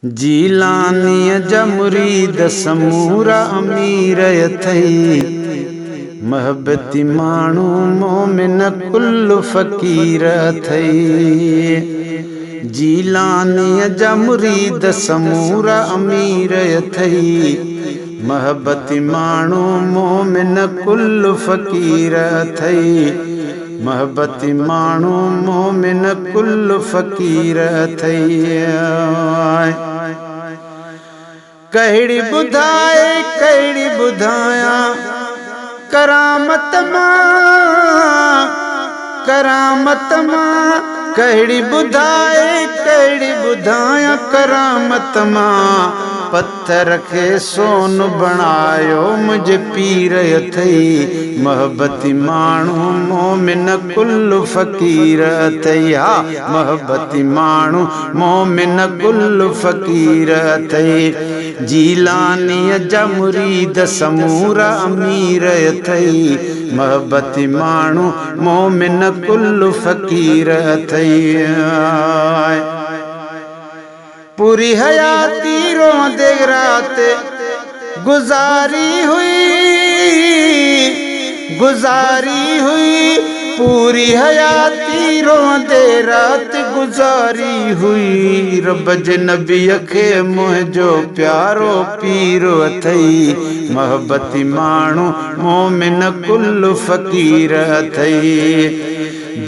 जीलानीअ जा मुरीद समूरा अमीर अथई। महबती माण्हू मोमिन कुल फ़कीर अथई। जीलानीअ जा मुरीद समूरा अमीर अथई। महबती माण्हू मोमिन कुल फ़कीर अथई। महबती माण्हू मोमिन कुल फ़कीर अथई। कहिड़ी ॿुधाए कहिड़ी ॿुधायां करामत मां कहिड़ी ॿुधाए कहिड़ी ॿुधायां करामत मां। पत्थर खे सोन बणायो मुंहिंजे पीर अथई। महबती माण्हू मोमिन कुल फ़कीर अथई। हा महबती माण्हू मोमिन कुल फ़कीर अथई। जीलानीअ जा मुरीद समूरा अमीर अथई। महबती माण्हू मोमिन कुल फ़कीर अथई। पूरी हयाती रोंदे रात गुजारी हुई। पूरी हयाती रोंदे रात गुजारी हुई। रब जे नबीअ खे मुंहिंजो प्यारो पीरो अथई। महबती माण्हू मोमिन कुल फ़कीर अथई।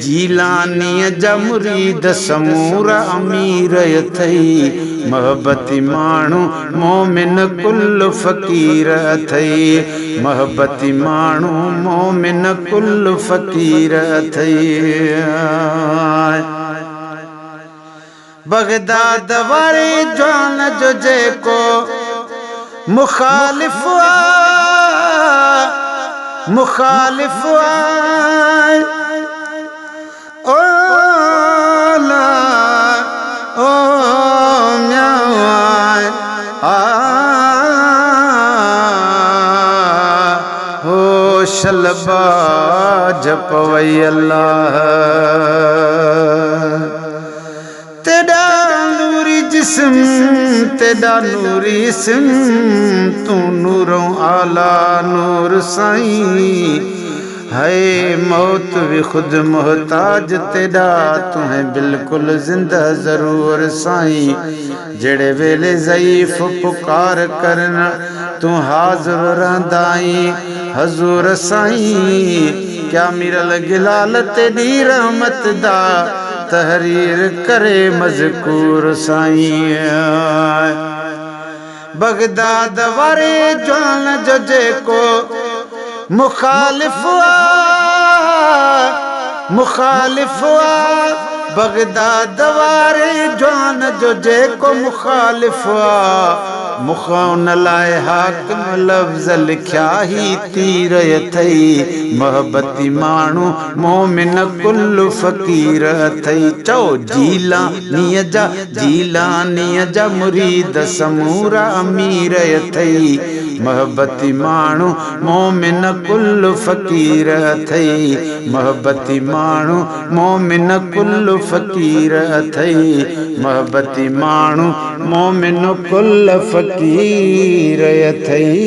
जीलानीअ जा मुरीद समूरा अमीर अथई। महबती माण्हू मोमिन कुल फ़कीर अथई। महबती माण्हू मोमिन कुल फ़कीर अथई। बगदाद वारे जवान जो जेको मुखालिफ शलबा जपवई अल्लाह। तेरा नूरी जिस्म तेरा नूरी इस्म तू नूरों आला नूर साईं। है मौत भी खुद मोहताज तेरा तुम्हें बिल्कुल जिंदा जरूर साईं। जेड़े वेले ज़ईफ पुकार करना तू हाज़िर रहंदाई हजूर साईं। क्या मिरल गिलाल तेरी रहमत दा तहरीर करे मज़कूर साईं। बगदाद वारे जवान जो जेको मुखालिफ बगदाद वारे जवान जो जेको मुखालिफ मुखाउन लाए हाकिम लफ्ज़ लिखिया ही तीर अथई। महबती माण्हू मोमिन कुल फ़कीर अथई। चओ जीलानीअ जा मुरीद समूरा अमीर अथई। महबती माण्हू मोमिन कुल फ़कीर अथई। महबती माण्हू मोमिन कुल फ़कीर अथई। महबती माण्हू मोमिन कुल फ़कीर अथई।